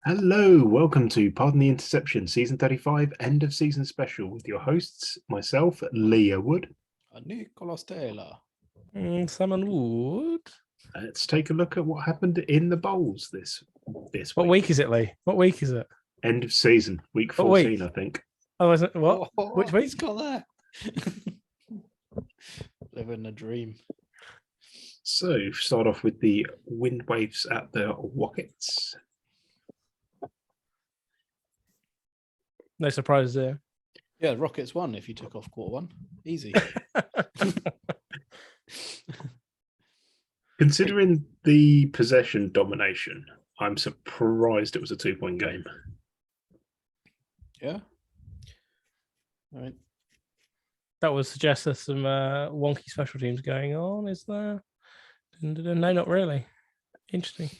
Hello, welcome to Pardon the Interception, Season 35, End of Season Special, with your hosts, myself, Leah Wood. Nicholas Taylor. Simon Wood. Let's take a look at what happened in the bowls this What week is it, Lee? What week is it? End of season, week 14, I think. Oh, is it? What? Oh, Which week? He's got that. Living a dream. So, start off with the wind waves at the Rockets. No surprises there. Yeah, Rockets won if you took off quarter one. Easy. Considering the possession domination, I'm surprised it was a 2-point game. Yeah. All right. That would suggest there's some wonky special teams going on, is there? No, not really. Interesting.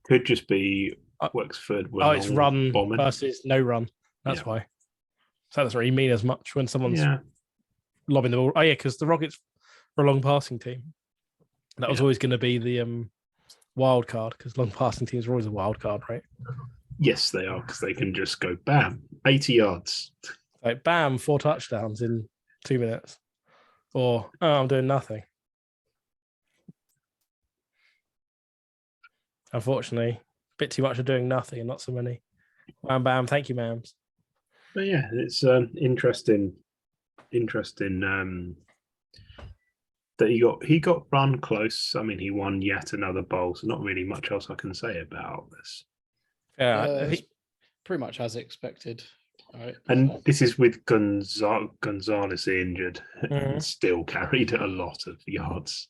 Could just be Wexford. It's run bombing versus no run. That's why. So that doesn't really mean as much when someone's lobbing the ball. Oh, yeah, because the Rockets were a long passing team. That was always going to be the wild card, because long passing teams are always a wild card, right? Yes, they are, because they can just go bam, 80 yards. Like, bam, 4 touchdowns in 2 minutes. Or, oh, I'm doing nothing. Unfortunately, a bit too much of doing nothing and not so many. Bam, bam, thank you, ma'ams. But yeah, it's interesting that he got run close. I mean, he won yet another bowl, so not really much else I can say about this. Yeah, pretty much as expected. All right. And this is with Gonzalez injured and still carried a lot of yards.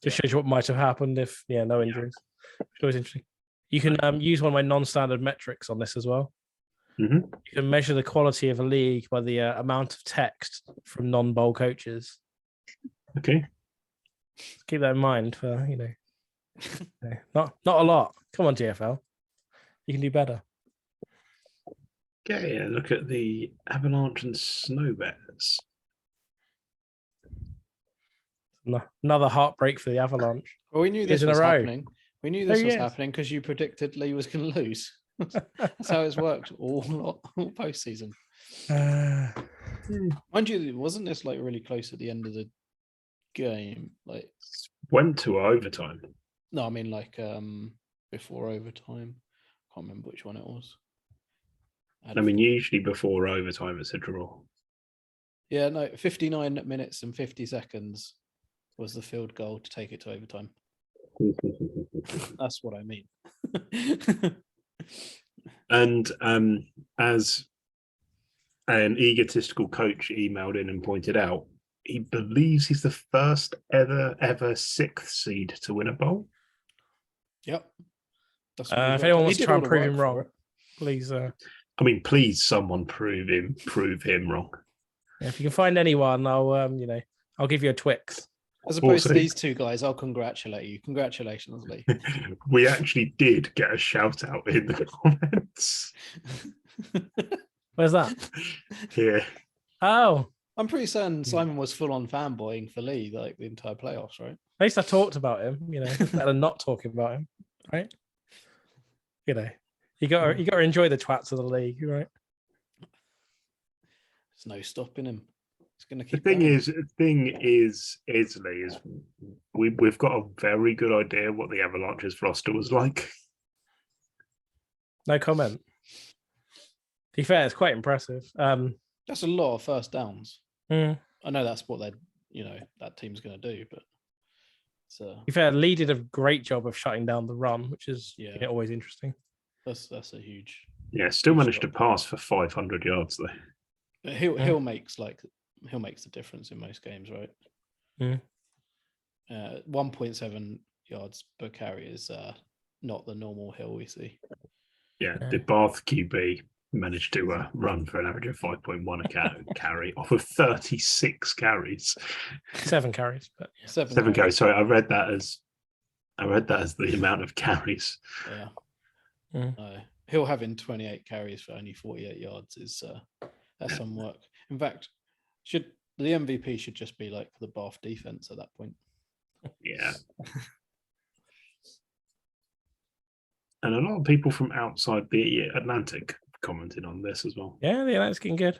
Just shows you what might have happened if, no injuries. It's always interesting. You can use one of my non-standard metrics on this as well. Mm-hmm. You can measure the quality of a league by the amount of text from non-bowl coaches. Okay. Keep that in mind for, not a lot. Come on, GFL. You can do better. Okay, yeah, look at the Avalanche and Snow Bears. Another heartbreak for the Avalanche. Well, we knew this was happening. We knew this was happening because you predicted Lee was going to lose. That's how it's worked all postseason. Mind you, wasn't this like really close at the end of the game? Like, went to overtime. No, I mean like before overtime. Can't remember which one it was. I mean, usually before overtime it's a draw. Yeah, no, 59 minutes and 50 seconds was the field goal to take it to overtime. That's what I mean. And as an egotistical coach emailed in and pointed out, he believes he's the first ever 6th seed to win a bowl. Yep. If anyone wants to try and prove him wrong, please. I mean, please, someone prove him wrong. Yeah, if you can find anyone, I'll give you a Twix. As opposed to these two guys, I'll congratulate you. Congratulations, Lee. We actually did get a shout out in the comments. Where's that? Here. Oh. I'm pretty certain Simon was full on fanboying for Lee, like the entire playoffs, right? At least I talked about him, better than not talking about him, right? You got to enjoy the twats of the league, right? There's no stopping him. It's going to keep. The thing is, Lee, is we've got a very good idea what the Avalanche's roster was like. No comment. To be fair, it's quite impressive. That's a lot of first downs. I know that's what that team's going to do, but to be fair, Lee did a great job of shutting down the run, which is always interesting. That's a huge. Yeah, still managed to pass for 500 yards though. But Hill makes the difference in most games, right? 1.7 yards per carry is not the normal Hill we see. Yeah, the Bath QB managed to run for an average of 5.1 a carry off of 36 carries. 7 carries, but 7 carries. Sorry, I read that as the amount of carries. Yeah. Hill having 28 carries for only 48 yards is that's some work. In fact, the MVP should just be like the Bath defense at that point. Yeah. And a lot of people from outside the Atlantic commented on this as well. Yeah, the Atlantic's getting good.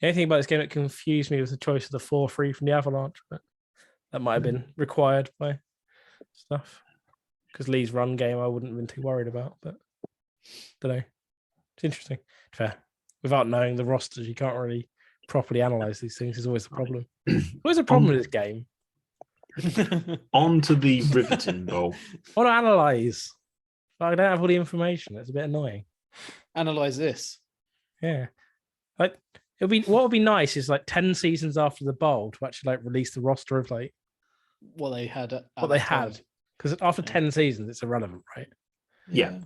Anything about this game that confused me was the choice of the 4-3 from the Avalanche, but that might have been required by stuff. Because Lee's run game, I wouldn't have been too worried about, but don't know. It's interesting. Fair. Without knowing the rosters, you can't really properly analyze these things. Is always the problem. Always a problem with this game. On to the Riverton Bowl. I want to analyze. But I don't have all the information. It's a bit annoying. Analyze this. Yeah. Like what would be nice is like 10 seasons after the bowl to actually like release the roster of like what they had. Because after 10 seasons, it's irrelevant, right? Yeah.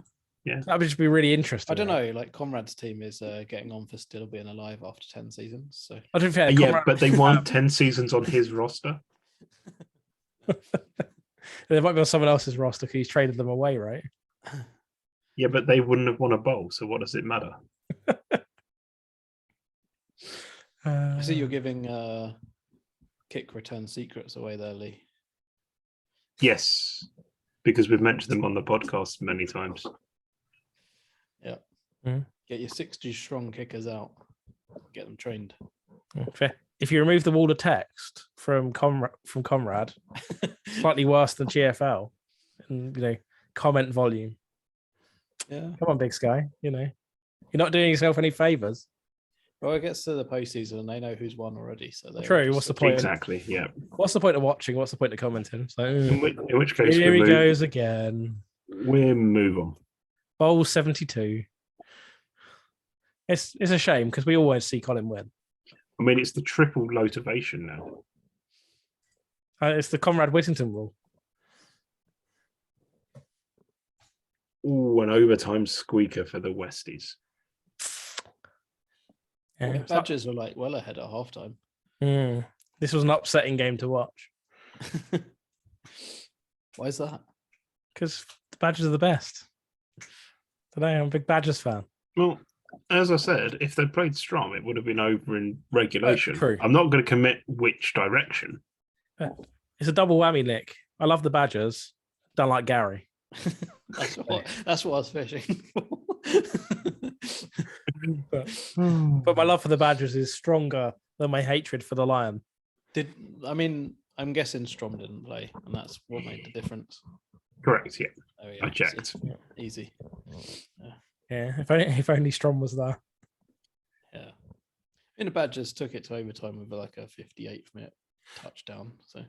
That would just be really interesting. I don't know. Like Conrad's team is getting on for still being alive after 10 seasons. So I don't think but they won 10 seasons on his roster. They might be on someone else's roster because he's traded them away, right? Yeah, but they wouldn't have won a bowl, so what does it matter? I see you're giving kick return secrets away there, Lee. Yes, because we've mentioned them on the podcast many times. Yeah. Get your 60 strong kickers out. Get them trained. Fair. If you remove the wall of text from Comrade, slightly worse than GFL, and comment volume. Yeah. Come on, Big Sky. You're not doing yourself any favors. Well, it gets to the postseason and they know who's won already. So true. What's the point? Exactly. Yeah. What's the point of watching? What's the point of commenting? So, in which case, here he goes again. We'll move on. Bowl 72. It's a shame because we always see Colin win. I mean, it's the triple motivation now. It's the Conrad Whittington rule. Ooh, an overtime squeaker for the Westies. Yeah, Badgers were like well ahead at halftime. This was an upsetting game to watch. Why is that? Because the Badgers are the best. Today, I'm a big Badgers fan. Well, as I said, if they played Strom, it would have been over in regulation. True. I'm not going to commit which direction. It's a double whammy, Nick. I love the Badgers. Don't like Gary. That's what I was fishing for. But my love for the Badgers is stronger than my hatred for the Lion. I'm guessing Strom didn't play, and that's what made the difference. Correct, yeah. Oh, I checked. Easy. Yeah, if only Strom was there. Yeah. The Badgers took it to overtime with like a 58th minute touchdown. So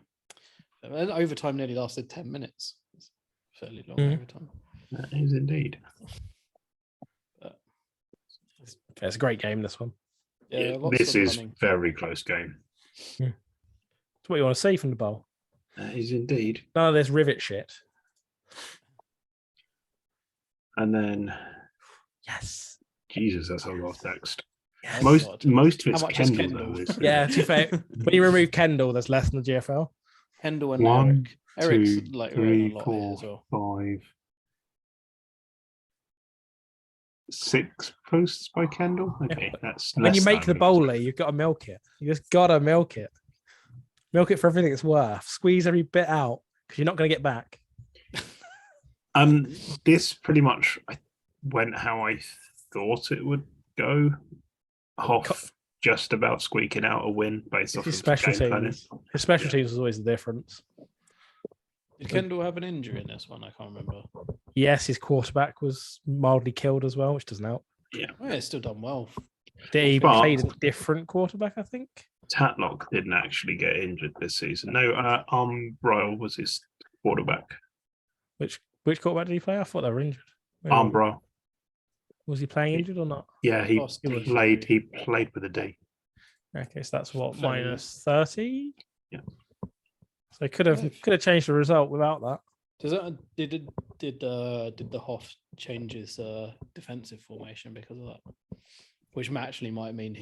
overtime nearly lasted 10 minutes. It's fairly long overtime. That is indeed. It's a great game, this one. Yeah, this is very close game. That's what you want to see from the bowl. That is indeed. None of this rivet shit. And then, yes, Jesus, that's a lot of text. Yes. Most of it's How much is Kendall, though. Yeah, to be fair, when you remove Kendall, there's less than the GFL. Kendall and 1, Eric. 2, Eric's like 3, a lot 4, as well. 5, 6 posts by Kendall. Okay, that's when you less make than the bowler, you've got to milk it. You just gotta milk it. Milk it for everything it's worth. Squeeze every bit out because you're not going to get back. This pretty much went how I thought it would go. Hoff just about squeaking out a win based off His of special game planning. teams. His special teams was always the difference. Did Kendall have an injury in this one? I can't remember. Yes, his quarterback was mildly killed as well, which doesn't help. Yeah. Oh, yeah, it's still done well. He But- played a different quarterback, I think. Tatlock didn't actually get injured this season. No, Armbryle was his quarterback. Which quarterback did he play? I thought they were injured. Armbryle. Was he playing injured or not? Yeah, he Lost D. played. He played with a D. Okay, so that's what, Fair minus 30? Yeah. So could have changed the result without that. Did the Hoff change his defensive formation because of that? Which actually might mean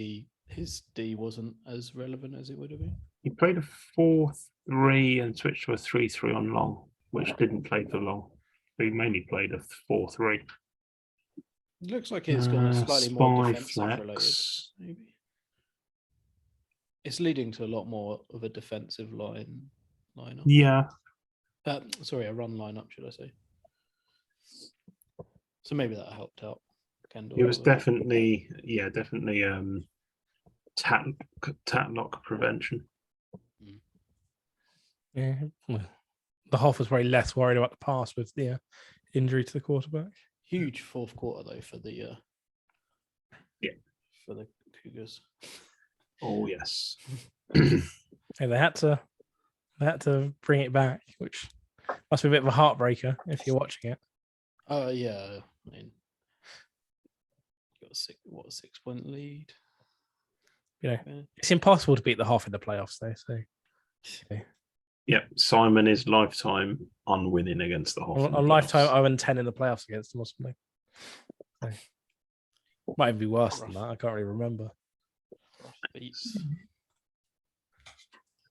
his D wasn't as relevant as it would have been. He played a 4-3 and switched to a 3-3 on long, which didn't play for long. He mainly played a 4-3. It looks like it's gone slightly more Spy defensive flex. related. Maybe it's leading to a lot more of a defensive lineup. Yeah. Sorry, a run lineup, should I say? So maybe that helped out Kendall. He was a little bit. definitely tatlock prevention. Yeah. Well, the Hoff was probably less worried about the pass with the injury to the quarterback. Huge fourth quarter though for the for the Cougars. Oh yes. Hey, they had to bring it back, which must be a bit of a heartbreaker if you're watching it. Yeah. I mean, got a 6-point lead. You know, it's impossible to beat the Hoff in the playoffs, though. So, Yep, Simon is lifetime unwinning against the Hoff. On lifetime 0-10 in the playoffs against them or something. So, might even be worse than that. I can't really remember. Beats.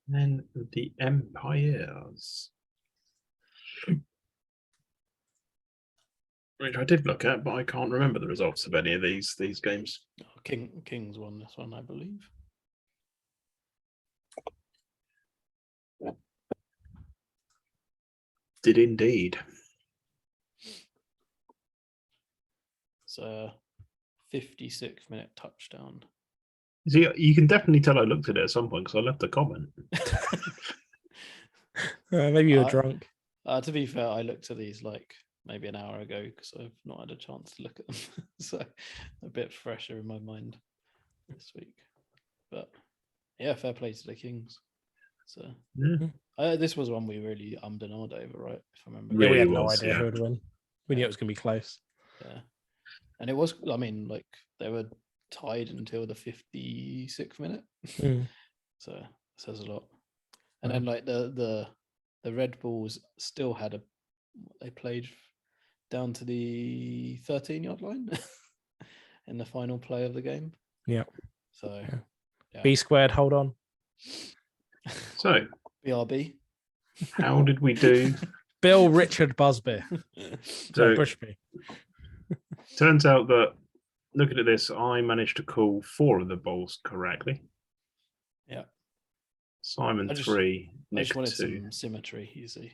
Then the Empires, which I did look at, but I can't remember the results of any of these games. Kings won this one, I believe. Did indeed. It's a 56-minute touchdown. See, you can definitely tell I looked at it at some point because I left a comment. Maybe you were drunk. To be fair, I looked at these like maybe an hour ago because I've not had a chance to look at them. So a bit fresher in my mind this week. But yeah, fair play to the Kings. So this was one we really ummed and ahed over, right? If I remember. Yeah, we had no idea who would win. We knew it was going to be close. Yeah. And it was, I mean, like they were tied until the 56th minute. So it says a lot. And then like the Red Bulls still had they played down to the 13-yard line in the final play of the game. Yeah. So B squared, hold on. So BRB. How did we do? Bill Richard Busby. So Bushby. Turns out that looking at this, I managed to call 4 of the bowls correctly. Yeah. Simon 3, Nick I just wanted 2. some symmetry, you see.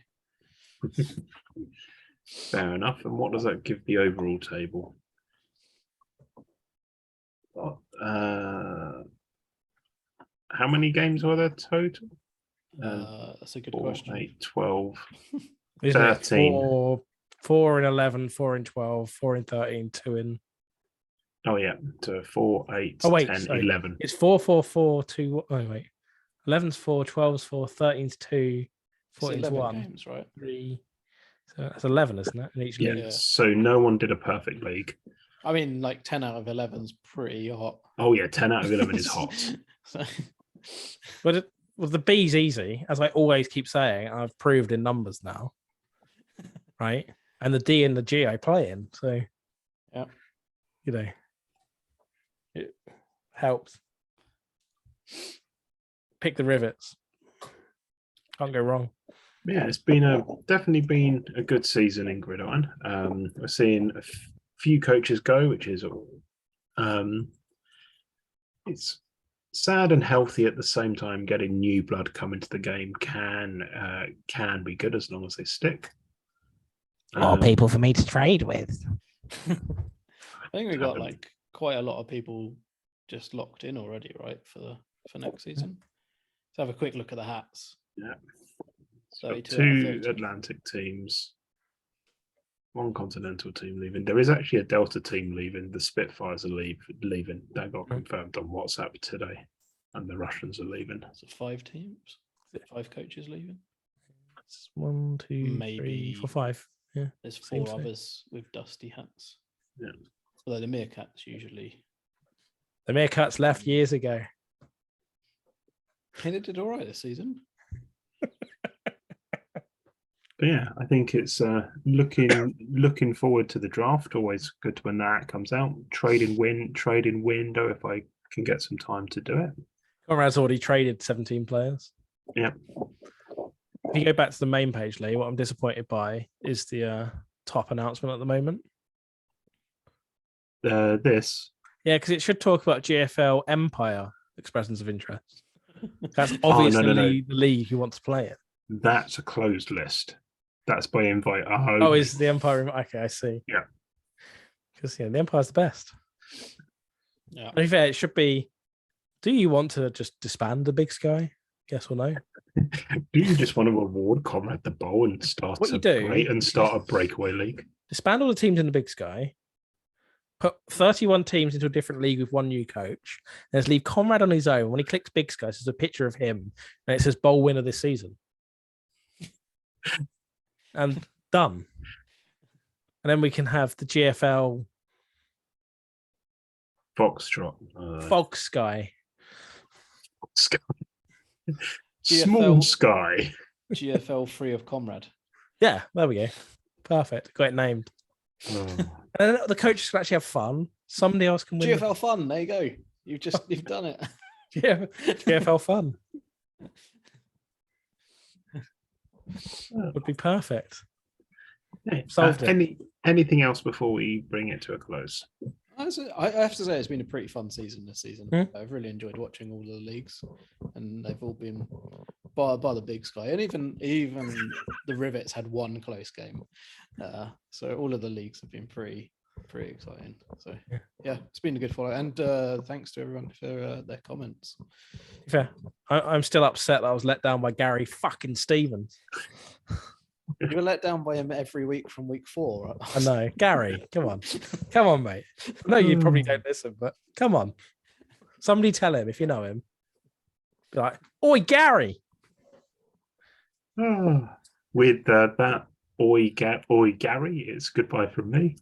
Fair enough. And what does that give the overall table? How many games were there total? That's a good question. 8, 12, Isn't 13. It 4 in 11, 4 in 12, 4 in 13, 2 in. Oh, yeah. So 4, 8, Oh, wait, 10, sorry. 11. It's 4, 4, 4, 2. Oh, wait. 11's 4, 12's 4, 13's 2, 14's 1. Games, right? 3. So that's 11, isn't it? In each league. Yeah. So no one did a perfect league. I mean, like 10 out of 11's pretty hot. Oh, yeah. 10 out of 11 is hot. But the B's easy, as I always keep saying. I've proved in numbers now. Right? And the D and the G I play in. So, yeah. You know, it helps. Pick the rivets. Can't go wrong. Yeah, it's been definitely been a good season in Gridiron. We're seeing a few coaches go, which is it's sad and healthy at the same time. Getting new blood coming to the game can be good as long as they stick. More people for me to trade with. I think we got like quite a lot of people just locked in already, right, for next season. Let's have a quick look at the hats. Yeah. 32 2 Atlantic teams, 1 continental team leaving. There is actually a Delta team leaving. The Spitfires are leaving. That got confirmed on WhatsApp today. And the Russians are leaving. So 5 teams? 5 coaches leaving? It's 1, 2, maybe 3, 4, 5. Yeah. There's 4 others with dusty hats. Yeah. Although the Meerkats usually. The Meerkats left years ago. And it did all right this season. But yeah, I think it's looking forward to the draft. Always good when that comes out. Trade in window if I can get some time to do it. Conrad's already traded 17 players. Yeah. If you go back to the main page, Lee, what I'm disappointed by is the top announcement at the moment. This. Yeah, because it should talk about GFL Empire expressions of interest. That's obviously the league who wants to play it. That's a closed list. That's by invite. Oh, is the Empire? Okay, I see. Yeah. Because the Empire's the best. Yeah. To be fair, it should be. Do you want to just disband the Big Sky? Yes or no? Do you just want to reward Conrad the Bowl and start What you do- start a breakaway league? Disband all the teams in the Big Sky. Put 31 teams into a different league with one new coach. And just leave Conrad on his own. When he clicks Big Sky, there's a picture of him, and it says bowl winner this season. And done. And then we can have the GFL Foxtrot. Fog Sky. Sky. GFL. Small Sky. GFL free of Comrade. Yeah, there we go. Perfect. Got it named. Oh. And then the coaches can actually have fun. Somebody else can win. GFL fun. There you go. You've done it. Yeah, GFL fun. Would be perfect. Hey, Solved it. Anything else before we bring it to a close? I have to say it's been a pretty fun season this season. I've really enjoyed watching all the leagues, and they've all been by the Big Sky, and even the Rivets had one close game. So all of the leagues have been pretty exciting. So yeah, it's been a good follow, and thanks to everyone for their comments. Fair. I'm still upset that I was let down by Gary fucking Stevens. You were let down by him every week from week 4. I know. Gary, come on, mate. I know you probably don't listen, but come on. Somebody tell him if you know him. Be like, oi, Gary. With that, oi, Gary, it's goodbye from me.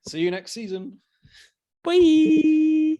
See you next season. Bye.